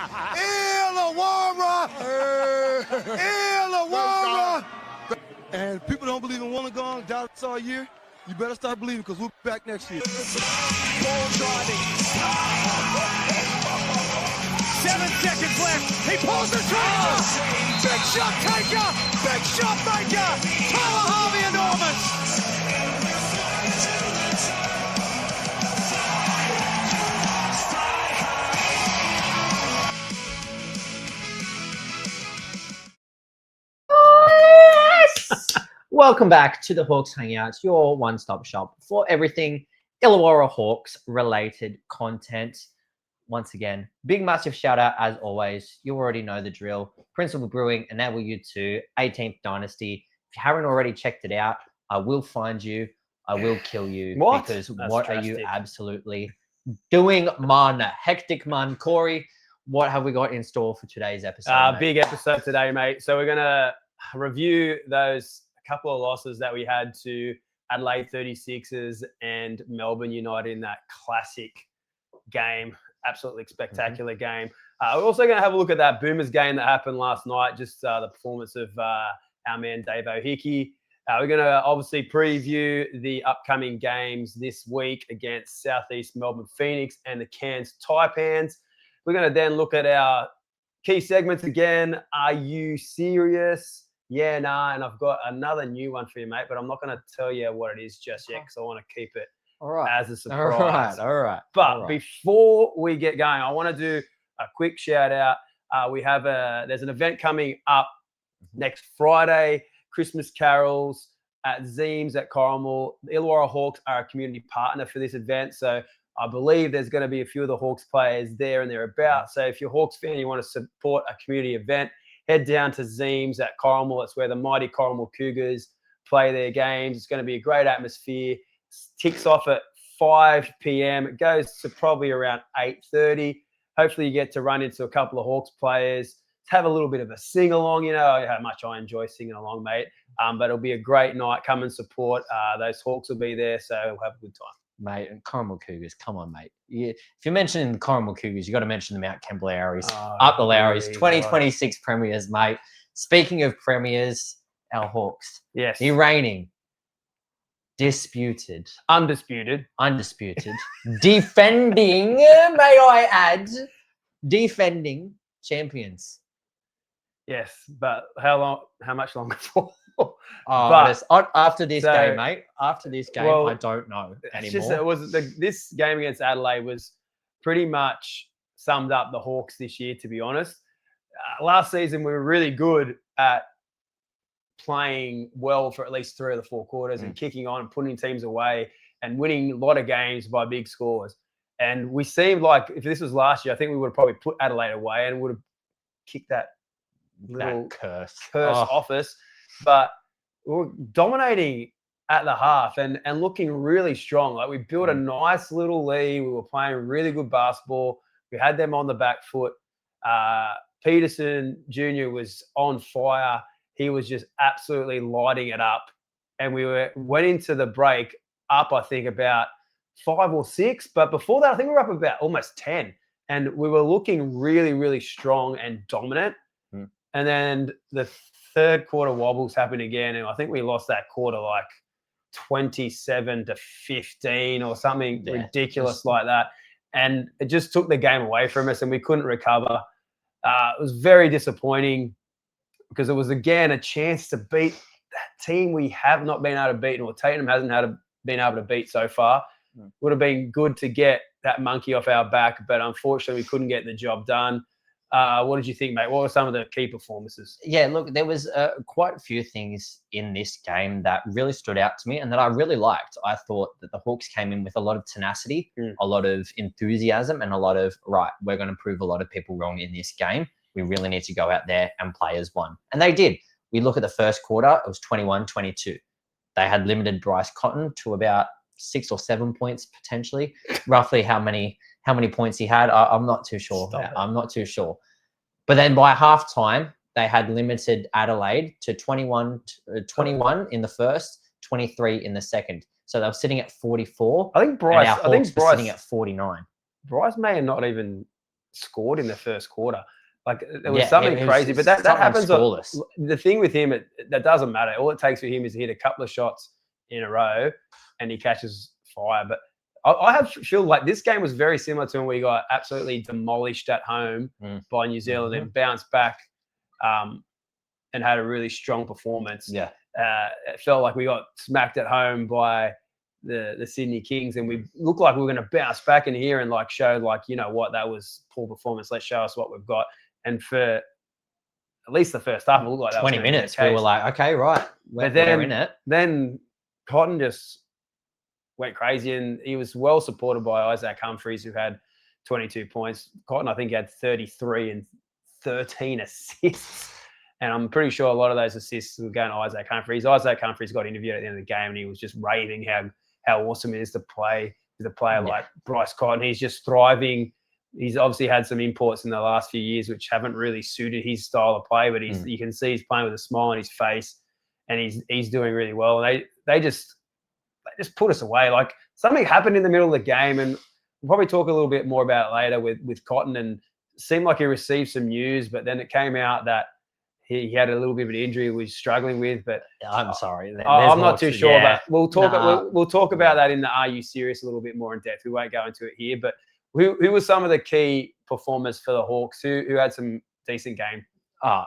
Illawarra! Illawarra! And people don't believe in Wollongong, doubt us all year. You better start believing because we'll be back next year. Ball driving. 7 seconds left. He pulls the trigger. Big shot taker. Big shot maker. Tyler Harvey enormous. Welcome back to the Hawks Hangout, your one-stop shop for everything Illawarra Hawks related content. Once again, big massive shout out as always. You already know the drill. Principal Brewing, enable you to 18th Dynasty. If you haven't already checked it out, I will find you. I will kill you. What? Because That's what drastic. are you absolutely doing, man? Hectic, man. Corey, what have we got in store for today's episode? Mate? Big episode today, mate. So we're going to review those couple of losses that we had to Adelaide 36ers and Melbourne United in that classic game. Absolutely spectacular game. We're also going to have a look at that Boomers game that happened last night, just the performance of our man Dave O'Hickey. We're going to obviously preview the upcoming games this week against Southeast Melbourne Phoenix and the Cairns Taipans. We're going to then look at our key segments again. Are you serious? Yeah, nah, and I've got another new one for you, mate, but I'm not going to tell you what it is just yet because I want to keep it as a surprise. All right. But before we get going, I want to do a quick shout out. There's an event coming up next Friday, Christmas carols at Zeems at Corrimal. The Illawarra Hawks are a community partner for this event, so I believe there's going to be a few of the Hawks players there and thereabouts. So if you're a Hawks fan, you want to support a community event, head down to Zeems at Corrimal. It's where the mighty Corrimal Cougars play their games. It's going to be a great atmosphere. Ticks off at 5 p.m. It goes to probably around 8:30. Hopefully you get to run into a couple of Hawks players, have a little bit of a sing-along. You know how much I enjoy singing along, mate. But it'll be a great night. Come and support. Those Hawks will be there, so we'll have a good time. Mate, and Corrimal Cougars, come on, mate. If you're mentioning the Corrimal Cougars, you got to mention the Mount Kemp Lowrys, up the Lowrys, 2026 premiers, mate. Speaking of premiers, our Hawks. Yes. The reigning, disputed, Undisputed, defending, may I add, defending champions. Yes, but how much longer for? After this game, mate. After this game, I don't know anymore. This game against Adelaide was pretty much summed up the Hawks this year, to be honest. Last season, we were really good at playing well for at least 3 of the 4 quarters and kicking on and putting teams away and winning a lot of games by big scores. And we seemed like if this was last year, I think we would have probably put Adelaide away and would have kicked that little curse off us. But we were dominating at the half and looking really strong. Like we built a nice little lead. We were playing really good basketball. We had them on the back foot. Peterson Jr. was on fire. He was just absolutely lighting it up. And we went into the break up, I think, about 5 or 6. But before that, I think we were up about almost 10. And we were looking really, really strong and dominant. And then the third quarter wobbles happened again. And I think we lost that quarter like 27-15 or something ridiculous like that. And it just took the game away from us and we couldn't recover. It was very disappointing because it was, again, a chance to beat that team we have not been able to beat, or Tatum hasn't been able to beat so far. Would have been good to get that monkey off our back, but unfortunately we couldn't get the job done. What did you think, mate? What were some of the key performances? Yeah, look, there was quite a few things in this game that really stood out to me and that I really liked. I thought that the Hawks came in with a lot of tenacity, a lot of enthusiasm, and a lot of, we're going to prove a lot of people wrong in this game. We really need to go out there and play as one. And they did. We look at the first quarter, it was 21-22. They had limited Bryce Cotton to about 6 or 7 points potentially. Roughly how many points he had, I'm not too sure. I'm not too sure. But then by halftime, they had limited Adelaide to 21 in the first, 23 in the second. So they were sitting at 44. I think Bryce was sitting at 49. Bryce may have not even scored in the first quarter. Like there was Yeah, something it was crazy, but that something happens. scoreless. The thing with him, that doesn't matter. All it takes for him is to hit a couple of shots in a row, and he catches fire. But I feel like this game was very similar to when we got absolutely demolished at home by New Zealand and bounced back and had a really strong performance. Yeah. It felt like we got smacked at home by the Sydney Kings, and we looked like we were going to bounce back in here and like show like, you know what, that was poor performance. Let's show us what we've got. And for at least the first half, it looked like that 20 minutes, we were like, okay, right, we're in it. Then Cotton just went crazy, and he was well supported by Isaac Humphries, who had 22 points. Cotton, I think, had 33 and 13 assists. And I'm pretty sure a lot of those assists were going to Isaac Humphries. Isaac Humphries got interviewed at the end of the game, and he was just raving how awesome it is to play with a player like Bryce Cotton. He's just thriving. He's obviously had some imports in the last few years which haven't really suited his style of play, but you can see he's playing with a smile on his face, and he's doing really well. And they just put us away. Like something happened in the middle of the game, and we'll probably talk a little bit more about it later with Cotton. And it seemed like he received some news, but then it came out that he had a little bit of an injury he was struggling with. But I'm sorry, I'm not too sure about. We'll talk about that in the Are You Serious a little bit more in depth. We won't go into it here, but who were some of the key performers for the Hawks who had some decent game? Our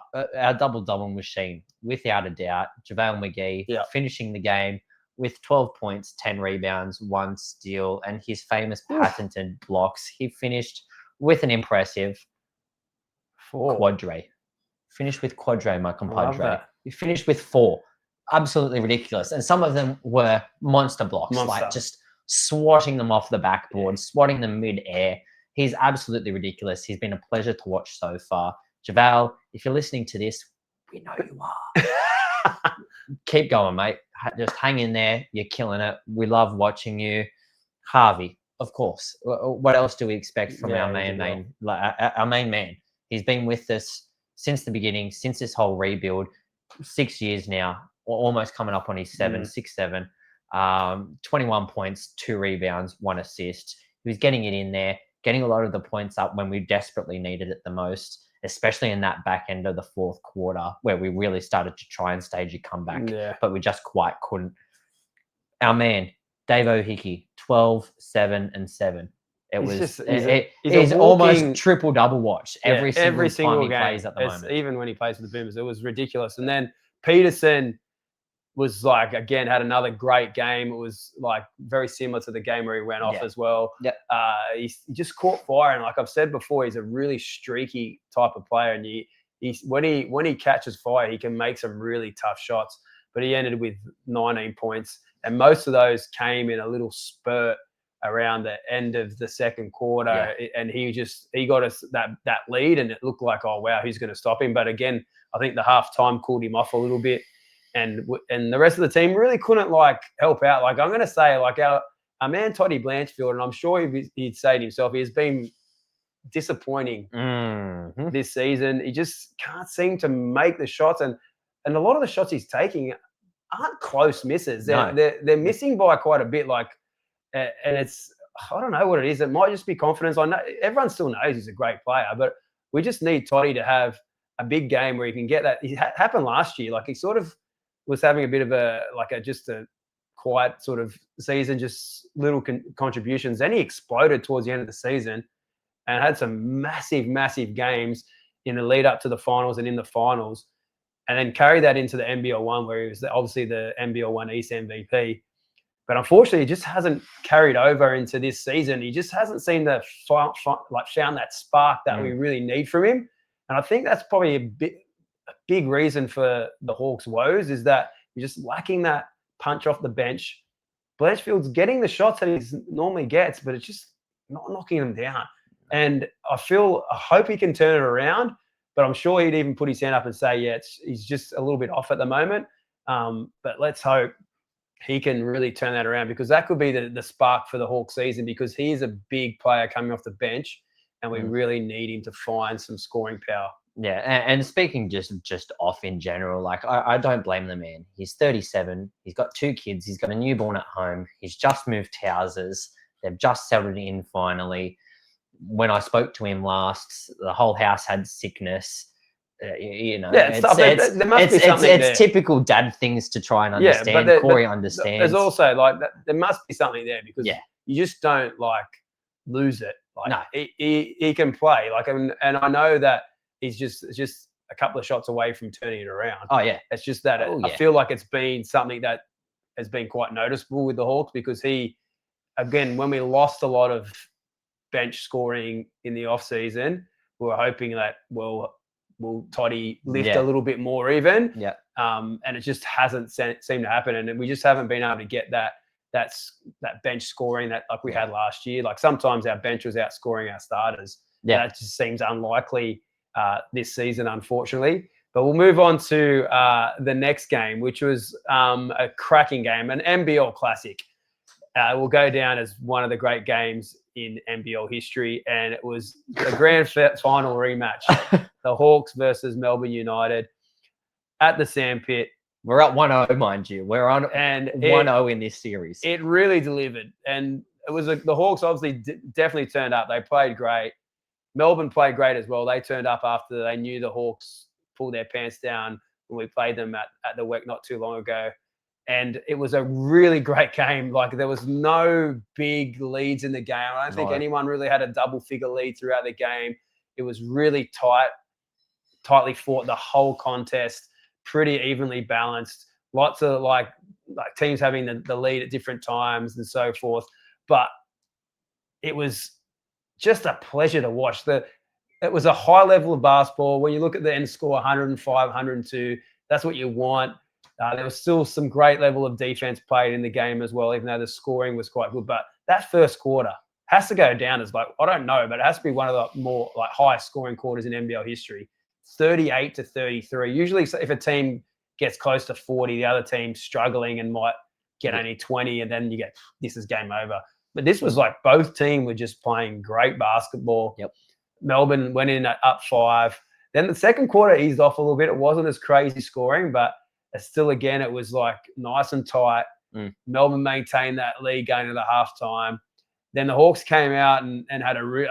double-double machine, without a doubt. JaVale McGee finishing the game with 12 points, 10 rebounds, 1 steal, and his famous patented blocks. He finished with an impressive 4 quadre. Finished with quadre, my compadre. He finished with 4. Absolutely ridiculous. And some of them were monster blocks, like just swatting them off the backboard, swatting them mid-air. He's absolutely ridiculous. He's been a pleasure to watch so far. JaVale, if you're listening to this, we know you are. Keep going, mate. Just hang in there. You're killing it. We love watching you. Harvey, of course. What else do we expect from our main man? He's been with us since the beginning, since this whole rebuild, 6 years now, almost coming up on his 6, 7. 21 points, 2 rebounds, 1 assist. He was getting it in there, getting a lot of the points up when we desperately needed it the most, especially in that back end of the fourth quarter where we really started to try and stage a comeback, but we just quite couldn't. Our man, Dave O'Hickey, 12, 7, and 7. He's almost triple-double watch every single time he plays at the moment. Even when he plays with the Boomers, it was ridiculous. And then Peterson was like, again, had another great game. It was like very similar to the game where he went off as well. He just caught fire. And like I've said before, he's a really streaky type of player. And when he catches fire, he can make some really tough shots. But he ended with 19 points. And most of those came in a little spurt around the end of the second quarter. And he got us that lead, and it looked like, oh, wow, who's going to stop him? But again, I think the halftime cooled him off a little bit. And the rest of the team really couldn't like help out. Like I'm going to say, like our man Toddy Blanchfield, and I'm sure he'd say to himself, he's been disappointing this season. He just can't seem to make the shots, and a lot of the shots he's taking aren't close misses. They're missing by quite a bit. Like, and it's, I don't know what it is. It might just be confidence. I know everyone still knows he's a great player, but we just need Toddy to have a big game where he can get that. It happened last year. Like he sort of was having a bit of just a quiet sort of season, just little contributions. Then he exploded towards the end of the season and had some massive, massive games in the lead up to the finals and in the finals, and then carried that into the NBL1 where he was obviously the NBL1 East MVP. But unfortunately, he just hasn't carried over into this season. He just hasn't seemed to found that spark that we really need from him. And I think that's probably a big reason for the Hawks' woes, is that you're just lacking that punch off the bench. Blanchfield's getting the shots that he normally gets, but it's just not knocking them down. And I hope he can turn it around, but I'm sure he'd even put his hand up and say, he's just a little bit off at the moment. But let's hope he can really turn that around, because that could be the spark for the Hawks season, because he is a big player coming off the bench and we really need him to find some scoring power. Yeah, and speaking just off in general, like I don't blame the man. He's 37. He's got 2 kids. He's got a newborn at home. He's just moved houses. They've just settled in finally. when I spoke to him last, the whole house had sickness. You know, Yeah, there must be something there. It's typical dad things to try and Yeah, understand. but Corey understands. There's also like there must be something there because Yeah. you just don't like lose it. Like No. he can play. Like and I know that he's just a couple of shots away from turning it around. Oh yeah. It's just that Oh, I yeah. feel like it's been something that has been quite noticeable with the Hawks because he, again, when we lost a lot of bench scoring in the off season, we were hoping that will Toddy lift a little bit more even. Yeah. And it just hasn't seemed to happen, and we just haven't been able to get that bench scoring that like we had last year. Like sometimes our bench was outscoring our starters. Yeah. That just seems unlikely this season, unfortunately. But we'll move on to the next game, which was a cracking game, an NBL classic. It will go down as one of the great games in NBL history, and it was the grand final rematch, the Hawks versus Melbourne United at the Sandpit. We're at 1-0, mind you. We're on 1-0 in this series. It really delivered, and it was the Hawks obviously definitely turned up. They played great. Melbourne played great as well. They turned up after they knew the Hawks pulled their pants down when we played them at the WEC not too long ago. And it was a really great game. Like there was no big leads in the game. I don't think anyone really had a double-figure lead throughout the game. It was really tightly fought the whole contest, pretty evenly balanced. Lots of like teams having the lead at different times and so forth. But it was just a pleasure to watch. It was a high level of basketball. When you look at the end score, 105, 102, that's what you want. There was still some great level of defense played in the game as well, even though the scoring was quite good. But that first quarter has to go down as like, I don't know, but it has to be one of the more like highest scoring quarters in NBL history. 38-33. Usually if a team gets close to 40, the other team's struggling and might get only 20, and then you get, this is game over. But this was like both teams were just playing great basketball. Yep. Melbourne went in at up 5. Then the second quarter eased off a little bit. It wasn't as crazy scoring, but still, again, it was like nice and tight. Melbourne maintained that lead going into halftime. Then the Hawks came out and had a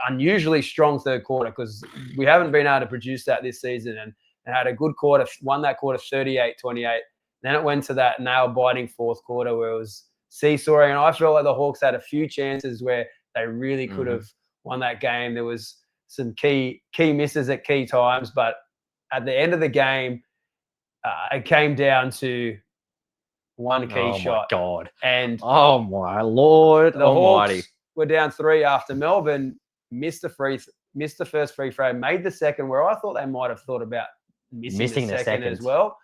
unusually strong third quarter because we haven't been able to produce that this season, and had a good quarter, won that quarter 38-28. Then it went to that nail-biting fourth quarter where it was seesawing, and I felt like the Hawks had a few chances where they really could have won that game. There was some key misses at key times, but at the end of the game, it came down to one key shot. Oh, my God. And oh, my Lord the almighty. Hawks were down 3 after Melbourne missed the first free throw, made the second, where I thought they might have thought about missing the second as well.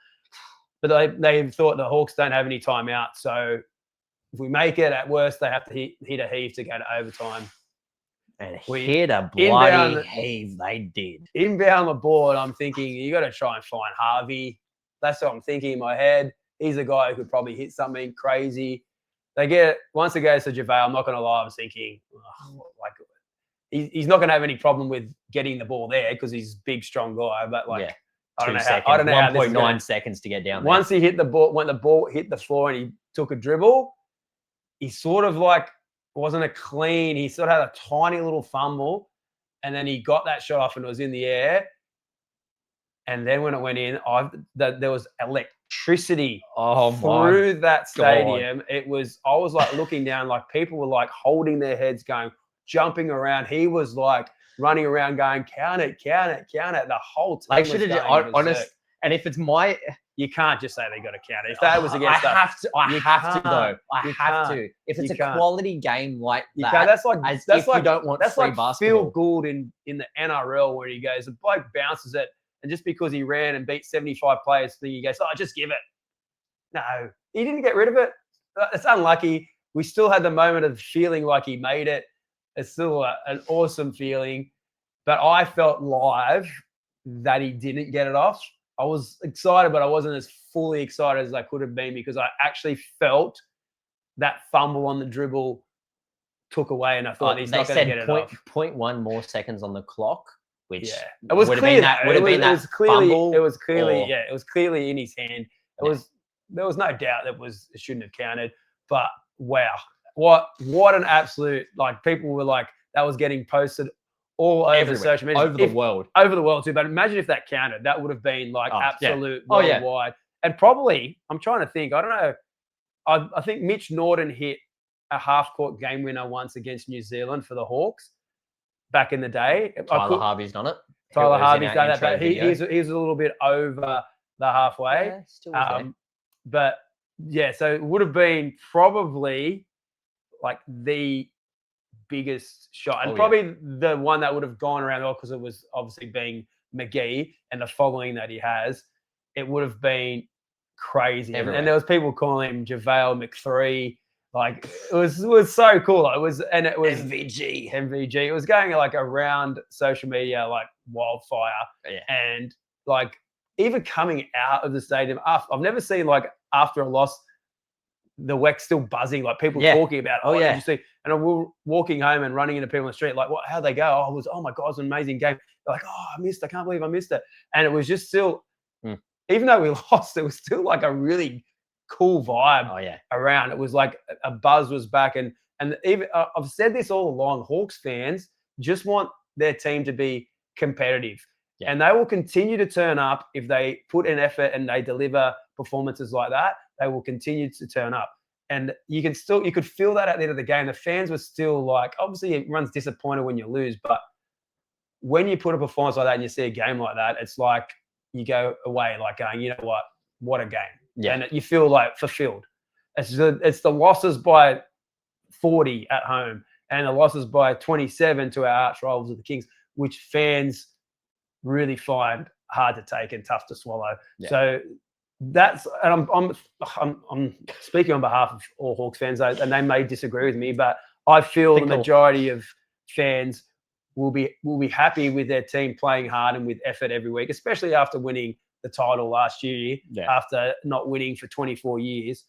But they thought the Hawks don't have any timeout. So if we make it, at worst, they have to hit a heave to go to overtime. And hit a bloody heave they did. Inbound the board, I'm thinking, you got to try and find Harvey. That's what I'm thinking in my head. He's a guy who could probably hit something crazy. Once it goes to JaVale, I'm not going to lie, I was thinking, he's not going to have any problem with getting the ball there because he's a big, strong guy. But I don't know how 1.9 seconds to get down there. Once he hit the ball, when the ball hit the floor and he took a dribble, he sort of wasn't a clean. He sort of had a tiny little fumble, and then he got that shot off and it was in the air. And then when it went in, there was electricity through that stadium. I was like looking down, like people were like holding their heads, going, jumping around. He was like running around going, count it, count it, count it. The whole time. Honest, and if it's my, you can't just say they got to count it. If that was against us, I have to though. I have to. If it's a quality game like that, that's like you don't want free basketball. Phil Gould in the NRL where he goes, the bloke bounces it, and just because he ran and beat 75 players, he goes, just give it. No, he didn't get rid of it. It's unlucky. We still had the moment of feeling like he made it. It's still an awesome feeling. But I felt live that he didn't get it off. I was excited, but I wasn't as fully excited as I could have been because I actually felt that fumble on the dribble took away, and I thought he's not going to get it off. 0.1 more seconds on the clock, which it was clear. It was clearly in his hand. There was no doubt it shouldn't have counted. But wow, what an absolute, like, people were like, that was getting posted all over Everywhere, social media. over the world. Over the world too. But imagine if that counted. That would have been like Oh, yeah. absolute Oh, yeah. worldwide. And probably, I'm trying to think, I don't know. I think Mitch Norton hit a half-court game winner once against New Zealand for the Hawks back in the day. Tyler Harvey's done it. Tyler It was in Harvey's our done that, intro but video. he's a little bit over the halfway. Yeah, still was there. But yeah, so it would have been probably like the biggest shot, and probably the one that would have gone around all, because it was obviously being McGee and the following that he has. It would have been crazy, and there was people calling him JaVale McThree. Like it was so cool. It was MVG. It was going like around social media like wildfire. Yeah. And like even coming out of the stadium, I've never seen like after a loss, the WEC still buzzing, like people talking about, did you see? And we're walking home and running into people in the street, like, how'd they go? Oh my God, it was an amazing game. They're like, I can't believe I missed it. And it was just still, even though we lost, it was still like a really cool vibe around. It was like a buzz was back. And even I've said this all along, Hawks fans just want their team to be competitive. Yeah. And they will continue to turn up if they put an effort and they deliver performances like that. They will continue to turn up. And you could feel that at the end of the game. The fans were still like, obviously everyone's disappointed when you lose, but when you put a performance like that and you see a game like that, it's like you go away like going, you know what a game. Yeah. And you feel like fulfilled. It's the losses by 40 at home and the losses by 27 to our arch rivals of the Kings, which fans really find hard to take and tough to swallow. Yeah. So that's, and I'm speaking on behalf of all Hawks fans, and they may disagree with me, but I feel the majority of fans will be happy with their team playing hard and with effort every week, especially after winning the title last year, after not winning for 24 years.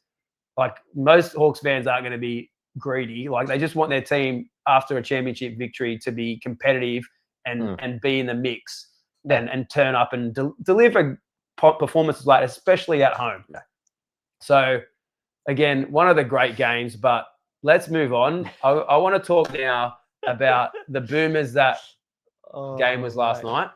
Like most Hawks fans aren't going to be greedy. Like they just want their team after a championship victory to be competitive and be in the mix and turn up and deliver performances like, especially at home. Yeah. So again, one of the great games, but let's move on. I want to talk now about the Boomers. That game was last night.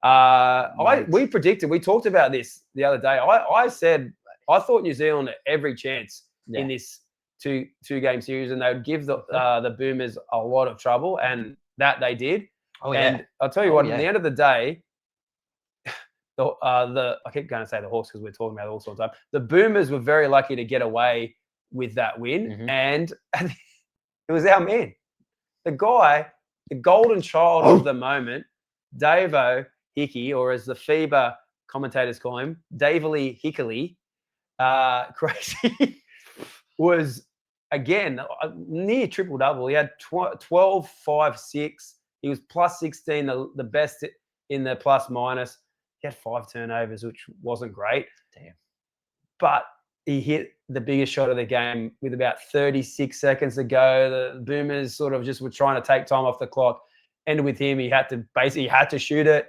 We talked about this the other day. I said I thought New Zealand had every chance in this two game series, and they would give the Boomers a lot of trouble, and that they did. And I'll tell you what, at the end of the day, I keep going to say the Hawks because we're talking about it all sorts of time. The Boomers were very lucky to get away with that win, and it was our man, the guy, the golden child of the moment, Davo Hickey, or as the FIBA commentators call him, Davely Hickley, crazy, was again near triple double. He had 12, 5, 6. He was plus 16, the best in the plus minus. He had 5 turnovers, which wasn't great. Damn. But he hit the biggest shot of the game with about 36 seconds to go. The Boomers sort of just were trying to take time off the clock. And with him, he had to shoot it,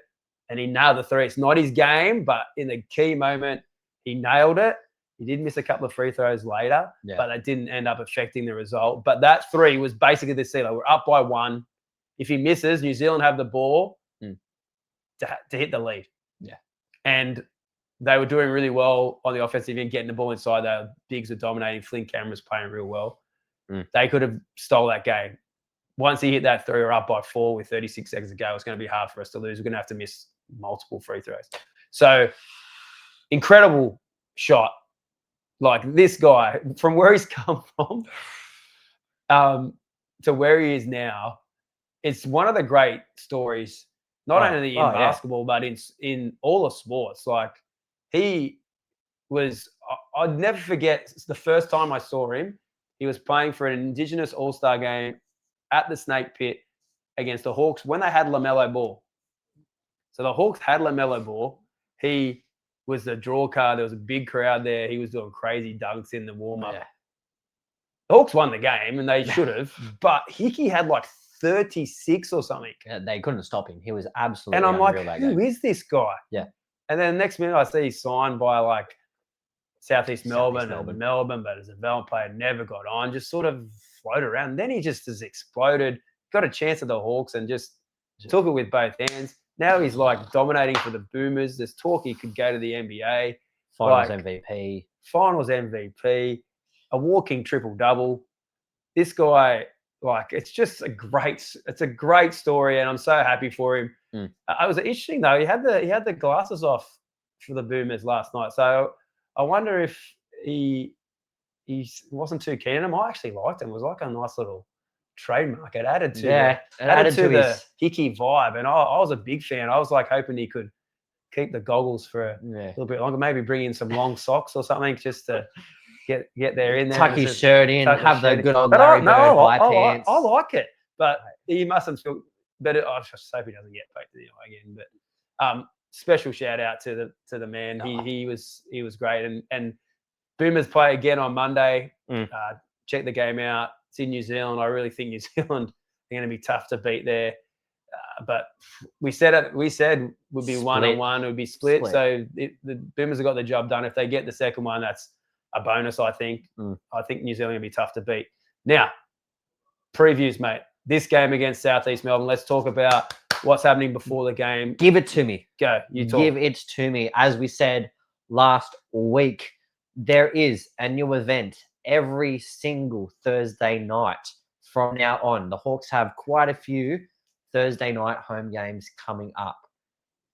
and he nailed the three. It's not his game, but in the key moment, he nailed it. He did miss a couple of free throws later, but that didn't end up affecting the result. But that three was basically the seal. We're up by 1. If he misses, New Zealand have the ball to hit the lead. Yeah. And they were doing really well on the offensive end, getting the ball inside. Their bigs were dominating. Flynn Cameron's playing real well. They could have stole that game. Once he hit that 3, we're up by 4 with 36 seconds to go. It's going to be hard for us to lose. We're going to have to miss multiple free throws. So incredible shot. Like this guy, from where he's come from to where he is now, it's one of the great stories, not only in basketball, but in all of sports. Like he was, I'd never forget the first time I saw him. He was playing for an Indigenous All-Star game at the Snake Pit against the Hawks when they had LaMelo Ball. So the Hawks had LaMelo Ball. He was the draw card. There was a big crowd there. He was doing crazy dunks in the warm-up. Yeah. The Hawks won the game, and they should have. But Hickey had like 36 or something. Yeah, they couldn't stop him. He was absolutely and I'm like, who is this guy? Yeah. And then the next minute I see he's signed by like Southeast Melbourne, but as a development player, never got on, just sort of floated around. And then he just has exploded got a chance at the Hawks and just took it with both hands. Now he's like dominating for the Boomers. There's talk he could go to the NBA. Finals Like, MVP. Finals MVP, a walking triple-double. This guy, like, it's a great story, and I'm so happy for him. It was interesting though. He had the glasses off for the Boomers last night, so I wonder if he wasn't too keen on him. I actually liked him. It was like a nice little trademark. It added to the hickey vibe, and I was a big fan. I was like hoping he could keep the goggles for a little bit longer, maybe bring in some long socks or something just to get there in there. Tuck his shirt in, have the good old Larry Bird high pants. I like it, but he mustn't feel better. I just hope he doesn't get poked again. But special shout out to the man. He was great, and Boomers play again on Monday. Check the game out. It's in New Zealand. I really think New Zealand are going to be tough to beat there. But we said would be 1-on-1. It would be split. So the Boomers have got the job done. If they get the second one, that's a bonus, I think. I think New Zealand will be tough to beat. Now, previews, mate. This game against Southeast Melbourne. Let's talk about what's happening before the game. Give it to me. Go. You talk. Give it to me. As we said last week, there is a new event every single Thursday night from now on. The Hawks have quite a few Thursday night home games coming up.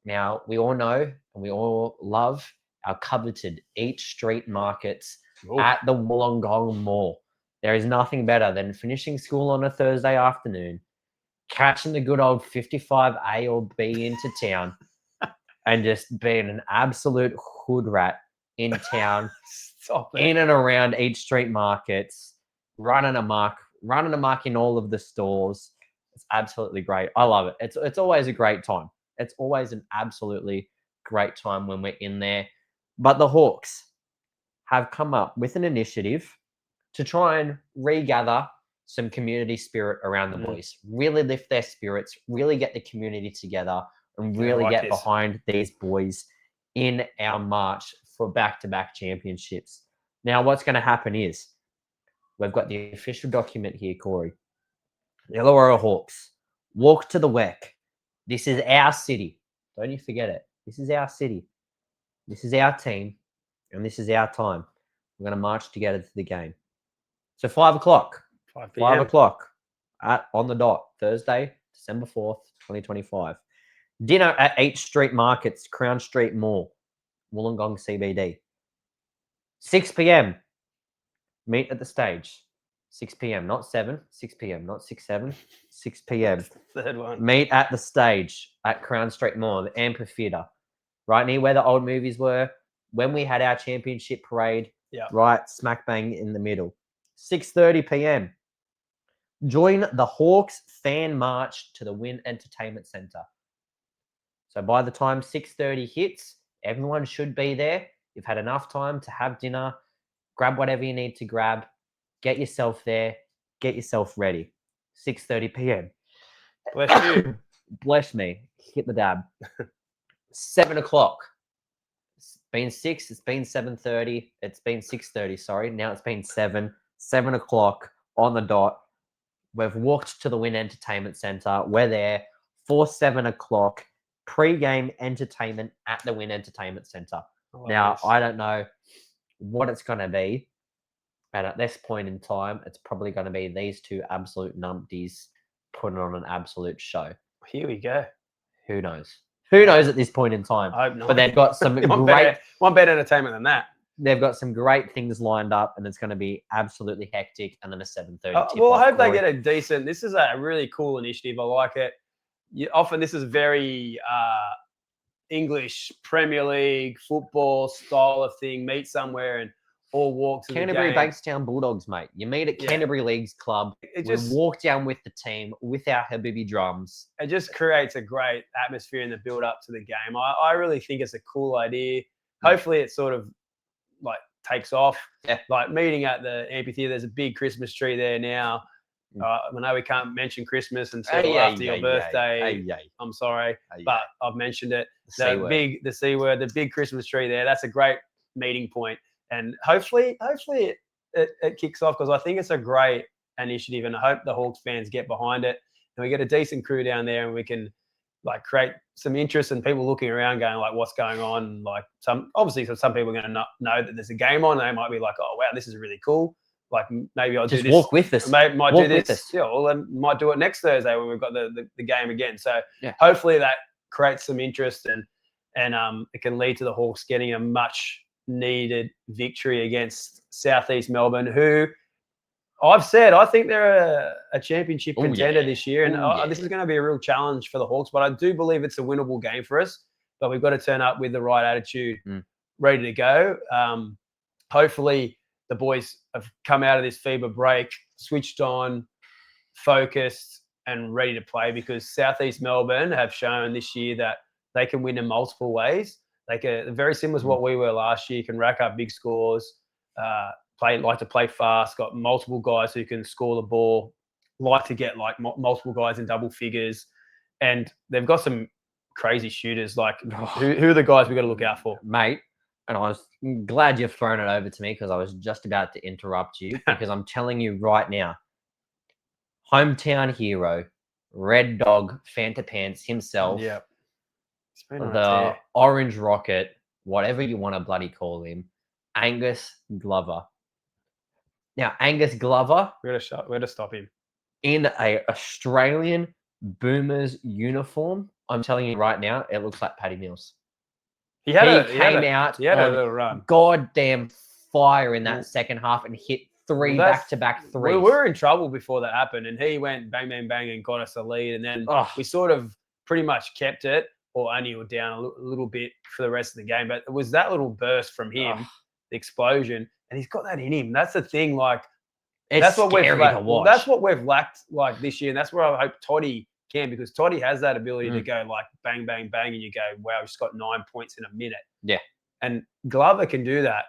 Now, we all know and we all love our coveted Eat Street markets at the Wollongong Mall. There is nothing better than finishing school on a Thursday afternoon, catching the good old 55A or B into town, and just being an absolute hood rat in town, in and around Eat Street markets, running amok in all of the stores. It's absolutely great. I love it. It's always a great time. It's always an absolutely great time when we're in there. But the Hawks have come up with an initiative to try and regather some community spirit around the boys. Really lift their spirits, really get the community together, and really get behind these boys in our march for back-to-back championships. Now, what's going to happen is we've got the official document here, Corey. The Illawarra Hawks walk to the WEC. This is our city. Don't you forget it. This is our city. This is our team. And this is our time. We're going to march together to the game. So 5 o'clock. 5 o'clock on the dot. Thursday, December 4th, 2025. Dinner at Eat Street Markets, Crown Street Mall, Wollongong CBD. 6 p.m. Meet at the stage. 6 p.m., not 7. 6 p.m., not 6, 7. 6 p.m. Third one. Meet at the stage at Crown Street Mall, the amphitheatre, right near where the old movies were. When we had our championship parade, right smack bang in the middle. 6:30 p.m. Join the Hawks fan march to the Wynn Entertainment Centre. So by the time 6:30 hits, everyone should be there. You've had enough time to have dinner, grab whatever you need to grab, get yourself there, get yourself ready. 6:30 p.m. Bless you. Bless me. Hit the dab. 7 o'clock. It's been 6. It's been 7:30. It's been 6:30, sorry. Now it's been 7. 7 o'clock on the dot. We've walked to the Wynn Entertainment Centre. We're there for 7 o'clock. Pre-game entertainment at the Wynn Entertainment Centre. Now, I don't know what it's going to be. And at this point in time, it's probably going to be these two absolute numpties putting on an absolute show. Here we go. Who knows? Who knows at this point in time? I hope not. But they've got some one better entertainment than that. They've got some great things lined up, and it's going to be absolutely hectic. And then a 7:30. Well, I hope they get a decent. This is a really cool initiative. I like it. Often this is very English Premier League football style of thing. Meet somewhere and all walk to Canterbury the game. Bankstown Bulldogs, mate. You meet at Canterbury Leagues Club. We walk down with the team with our Habibi drums. It just creates a great atmosphere in the build up to the game. I really think it's a cool idea. Hopefully it sort of like takes off. Yeah. Like meeting at the amphitheatre, there's a big Christmas tree there now. I know we can't mention Christmas until after your birthday. I'm sorry, but I've mentioned it. The C word, the big Christmas tree there. That's a great meeting point. And hopefully it kicks off because I think it's a great initiative, and I hope the Hawks fans get behind it. and we get a decent crew down there, and we can like create some interest and people looking around going like, what's going on? Like some people are going to not know that there's a game on. They might be like, oh, wow, this is really cool. Like maybe I'll Just do this. walk with us. Might Walk do with this. us. Yeah, well, I might do it next Thursday when we've got the game again. So Yeah. hopefully that creates some interest and it can lead to the Hawks getting a much needed victory against Southeast Melbourne, who I've said I think they're a championship contender this year, and this is going to be a real challenge for the Hawks. But I do believe it's a winnable game for us. But we've got to turn up with the right attitude, ready to go. Hopefully, the boys have come out of this FIBA break, switched on, focused, and ready to play, because Southeast Melbourne have shown this year that they can win in multiple ways. They can, very similar to what we were last year, can rack up big scores, like to play fast, got multiple guys who can score the ball, like to get like multiple guys in double figures. And they've got some crazy shooters. Like who are the guys we got to look out for? Mate, and I was glad you've thrown it over to me, because I was just about to interrupt you, because I'm telling you right now, hometown hero, Red Dog, Fanta Pants himself, the Orange Rocket, whatever you want to bloody call him, Angus Glover. Now, Angus Glover, we're to stop him in a Australian Boomers uniform. I'm telling you right now, it looks like Paddy Mills. He came out a little run. Goddamn fire in that second half and hit three back-to-back threes. We were in trouble before that happened, and he went bang, bang, bang and got us a lead. And then we sort of pretty much kept it, or only were down a little bit for the rest of the game. But it was that little burst from him, the explosion, and he's got that in him. That's the thing. Like, that's what we've lacked. Well, that's what we've lacked like this year, and that's where I hope Toddy can, because Toddy has that ability to go like bang, bang, bang, and you go, wow, he's got 9 points in a minute. Yeah. And Glover can do that.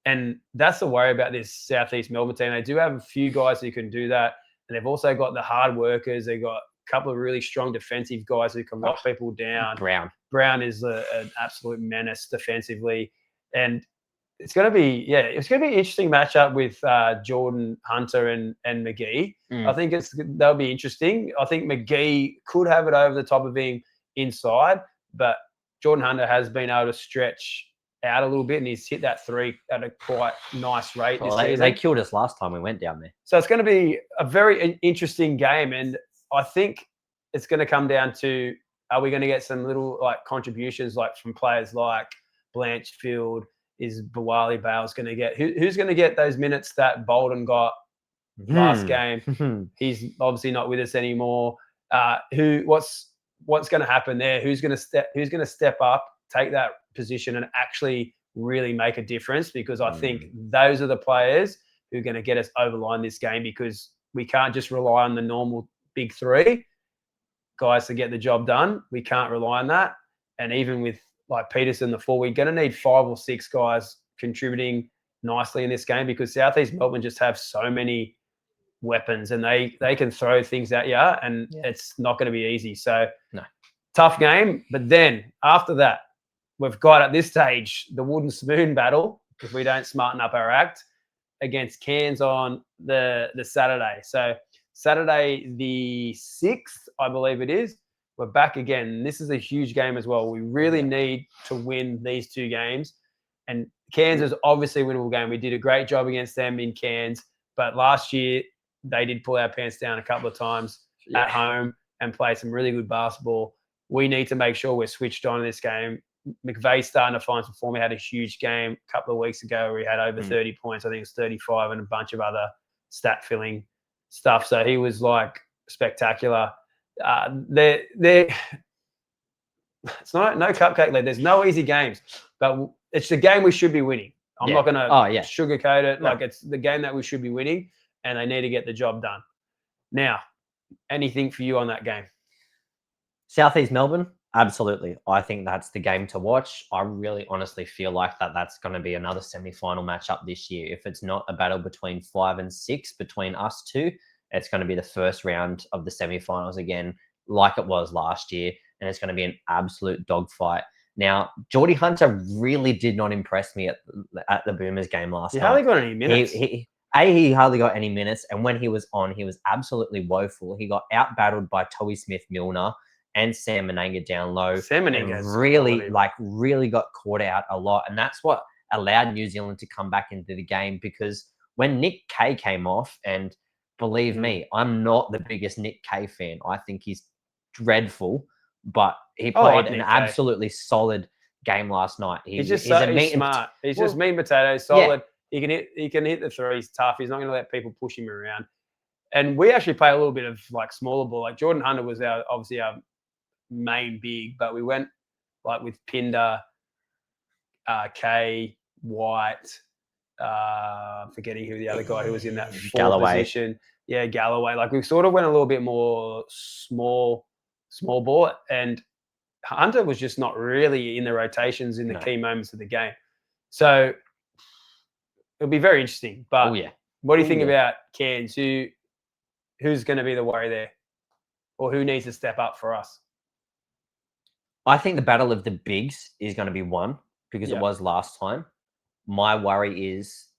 And that's the worry about this Southeast Melbourne team. They do have a few guys who can do that. And they've also got the hard workers. They've got a couple of really strong defensive guys who can lock people down. Brown is an absolute menace defensively. And it's going to be, it's going to be an interesting matchup with Jordan Hunter and McGee. I think that'll be interesting. I think McGee could have it over the top of him inside, but Jordan Hunter has been able to stretch out a little bit, and he's hit that three at a quite nice rate. They killed us last time we went down there. So it's going to be a very interesting game, and I think it's going to come down to, are we going to get some little like contributions like from players like Blanchfield? Is Bawali Bales going to get who's going to get those minutes that Bolden got last game? He's obviously not with us anymore. What's going to happen there? Who's going to step up, take that position, and actually really make a difference? Because I think those are the players who are going to get us over the line this game, because we can't just rely on the normal big three guys to get the job done. We can't rely on that. And even with like Peterson, the four, we're going to need 5 or 6 guys contributing nicely in this game, because Southeast Melbourne just have so many weapons, and they can throw things at you, and it's not going to be easy. So tough game. But then after that, we've got at this stage the wooden spoon battle, if we don't smarten up our act, against Cairns on the Saturday. So Saturday the 6th, I believe it is. We're back again. This is a huge game as well. We really need to win these 2 games. And Cairns is obviously a winnable game. We did a great job against them in Cairns, but last year they did pull our pants down a couple of times at home and play some really good basketball. We need to make sure we're switched on in this game. McVeigh's starting to find some form. He had a huge game a couple of weeks ago where he had over 30 points. I think it was 35 and a bunch of other stat-filling stuff. So he was like spectacular. It's no cupcake lead. There's no easy games, but it's the game we should be winning. I'm not going to sugarcoat it. Like, it's the game that we should be winning, and they need to get the job done. Now, anything for you on that game? Southeast Melbourne, absolutely. I think that's the game to watch. I really honestly feel like that's going to be another semi-final matchup this year. If it's not a battle between 5 and 6 between us two, it's going to be the first round of the semi-finals again, like it was last year, and it's going to be an absolute dogfight. Now, Geordie Hunter really did not impress me at the Boomers game last night. He hardly got any minutes. He hardly got any minutes, and when he was on, he was absolutely woeful. He got out-battled by Toby Smith-Milner and Sam Menenga down low. Sam and Menenga's really got caught out a lot, and that's what allowed New Zealand to come back into the game, because when Nick Kay came off, and believe me, I'm not the biggest Nick Kay fan. I think he's dreadful, but he played an absolutely solid game last night. He's smart. He's just meat and potatoes, solid. Yeah. He can hit the threes tough. He's not going to let people push him around. And we actually play a little bit of like smaller ball. Like Jordan Hunter was obviously our main big, but we went like with Pinder, Kay, White, forgetting who the other guy who was in that position. Yeah, Galloway. Like we sort of went a little bit more small ball, and Hunter was just not really in the rotations in the key moments of the game. So it'll be very interesting. But what do you think about Cairns? Who's going to be the worry there, or who needs to step up for us? I think the battle of the bigs is going to be won, because it was last time. My worry is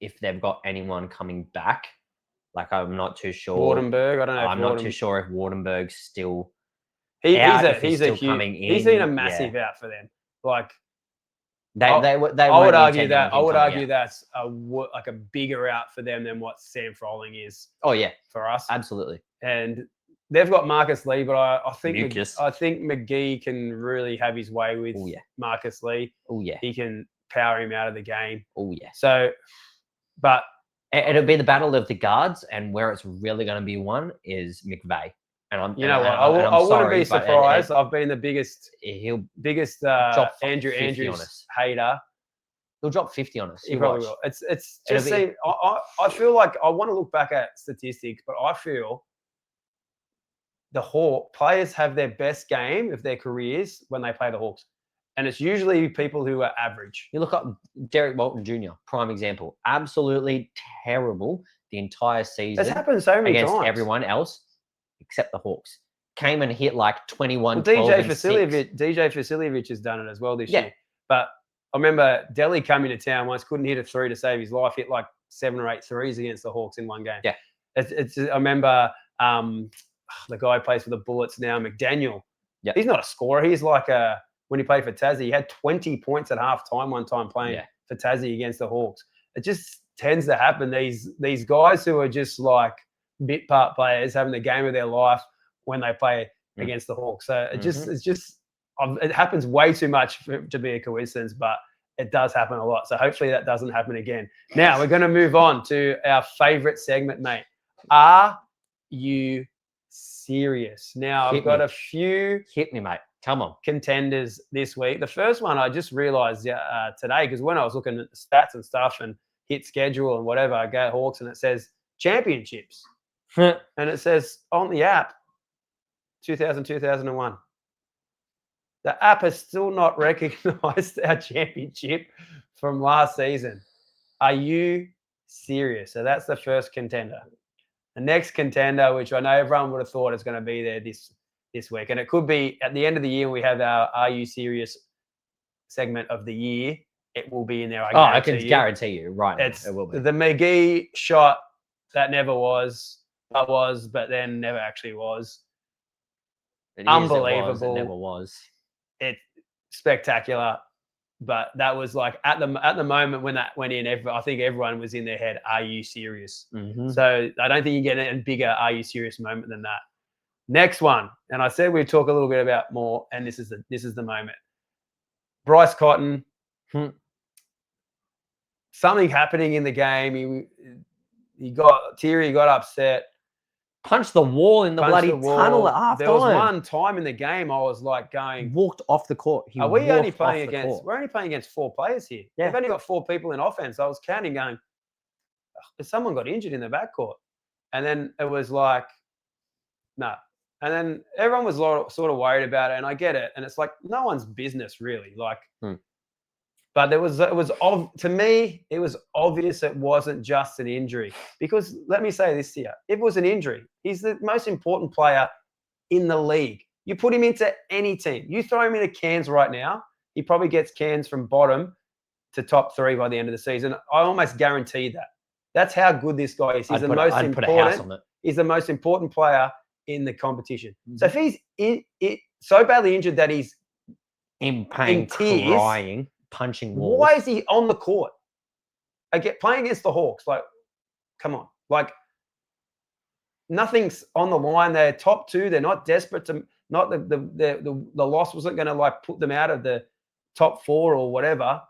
if they've got anyone coming back. Like, I'm not too sure. Wardenberg, I don't know. I'm not too sure if Wardenberg's still. He's been a massive out for them. Like, I would argue that's a bigger out for them than what Sam Froling is. Oh yeah, for us, absolutely. And they've got Marcus Lee, but I think McGee can really have his way with Marcus Lee. Oh yeah, he can power him out of the game. Oh yeah. So, but it'll be the battle of the guards, and where it's really going to be won is McVeigh. And I wouldn't be surprised. I've been the biggest Andrew Andrews hater. He'll drop 50 on us. He probably will. It's just I feel like I want to look back at statistics, but I feel the Hawk players have their best game of their careers when they play the Hawks. And it's usually people who are average. You look up Derek Walton Jr., prime example. Absolutely terrible the entire season. It's happened so many against times. Everyone else except the Hawks. Came and hit like 21, DJ Vasiljevic has done it as well this year. But I remember Delhi coming to town once, couldn't hit a three to save his life, hit like 7 or 8 threes against the Hawks in one game. Yeah. I remember the guy who plays for the Bullets now, McDaniel. Yeah. He's not a scorer. He's like when he played for Tassie, he had 20 points at halftime one time playing for Tassie against the Hawks. It just tends to happen. These guys who are just like bit part players having the game of their life when they play against the Hawks. So it happens way too much to be a coincidence, but it does happen a lot. So hopefully that doesn't happen again. Now we're going to move on to our favorite segment, mate. Are you serious? Now I've got a few. Hit me, mate. Come on. Contenders this week. The first one I just realized today, because when I was looking at the stats and stuff and hit schedule and whatever, I go Hawks and it says championships. And it says on the app 2000-2001. The app has still not recognized our championship from last season. Are you serious? So that's the first contender. The next contender, which I know everyone would have thought is going to be there this week, and it could be at the end of the year when we have our Are You Serious segment of the year, it will be in there. I can guarantee you right now, it will be. The McGee shot that never was, but then never actually was. Unbelievable. It never was. It's spectacular. But that was like at the moment when that went in, I think everyone was in their head, are you serious? Mm-hmm. So I don't think you get a bigger are you serious moment than that. Next one, and I said we'd talk a little bit about more, and this is the moment. Bryce Cotton, something happening in the game. He got upset. Punched the wall in the bloody tunnel at half There was one time in the game I was like going... Walked off the court. We're only playing against 4 players here. Yeah. We've only got 4 people in offense. I was counting going, someone got injured in the backcourt. And then it was like, no. And then everyone was sort of worried about it, and I get it. And it's like no one's business really. Like, but to me, it was obvious it wasn't just an injury. Because let me say this to you: if it was an injury, he's the most important player in the league. You put him into any team, you throw him into Cairns right now, he probably gets Cairns from bottom to top 3 by the end of the season. I almost guarantee that. That's how good this guy is. He's the most I'd put a house important. on it. He's the most important player in the competition. So if he's so badly injured that he's In pain, tears, crying, punching walls. why is he on the court? Playing against the Hawks, like, come on, like nothing's on the line. They're top 2. They're not desperate to. Not the loss wasn't going to like put them out of the top 4 or whatever.